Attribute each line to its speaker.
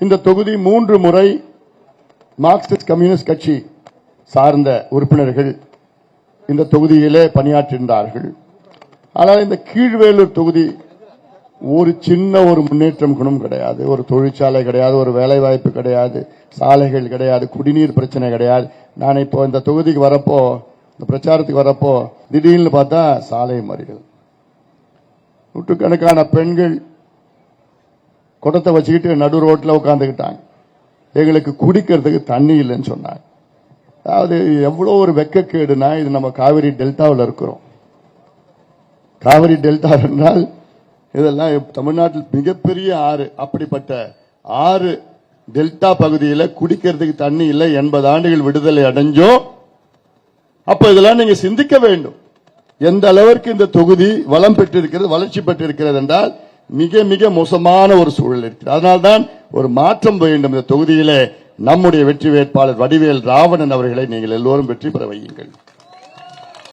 Speaker 1: இந்த தொகுதி 3 முறை மார்க்சிஸ்ட் கம்யூனிஸ்ட் கட்சி சார்ந்த உறுப்பினர்கள் இந்த தொகுதியிலே பணியாற்றினார்கள். ஆனால் இந்த கீழ்வேலூர் தொகுதி ஒரு சின்ன ஒரு முன்னேற்றம் குணம் கிடையாது. ஒரு தொழிற்சாலை கிடையாது, ஒரு வேலை வாய்ப்பு கிடையாது, சாலைகள் கிடையாது, குடிநீர் பிரச்சனை கிடையாது. நான் இப்போ இந்த தொகுதிக்கு வரப்போ, இந்த பிரச்சாரத்துக்கு வரப்போ திடீர்னு பார்த்தா சாலை மறியல், நூற்றுக்கணக்கான பெண்கள் குடத்தை வச்சுக்கிட்டு நடு ரோட்ல உட்காந்துக்கிட்டாங்க. எங்களுக்கு குடிக்கிறதுக்கு தண்ணி இல்லைன்னு சொன்னாங்க. அதாவது எவ்வளவு ஒரு வெக்கக்கேடுனா, இது நம்ம காவிரி டெல்டாவில் இருக்கிறோம். காவிரி டெல்டா என்றால் இதெல்லாம் தமிழ்நாட்டில் மிகப்பெரிய ஆறு. அப்படிப்பட்ட ஆறு டெல்டா பகுதியில் குடிக்கிறதுக்கு தண்ணி இல்லை. 80 ஆண்டுகள் விடுதலை அடைஞ்சோம். அப்ப இதெல்லாம் நீங்க சிந்திக்க வேண்டும். எந்த அளவிற்கு இந்த தொகுதி வளம் பெற்றிருக்கிறது, வளர்ச்சி பெற்றிருக்கிறது என்றால் மிக மிக மோசமான ஒரு சூழல் இருக்கிறது. அதனால்தான் ஒரு மாற்றம் வேண்டும். இந்த தொகுதியிலே நம்முடைய வெற்றி வேட்பாளர் வடிவேல் ராவணன் அவர்களை நீங்கள் எல்லோரும் வெற்றி பெற வையுங்கள்.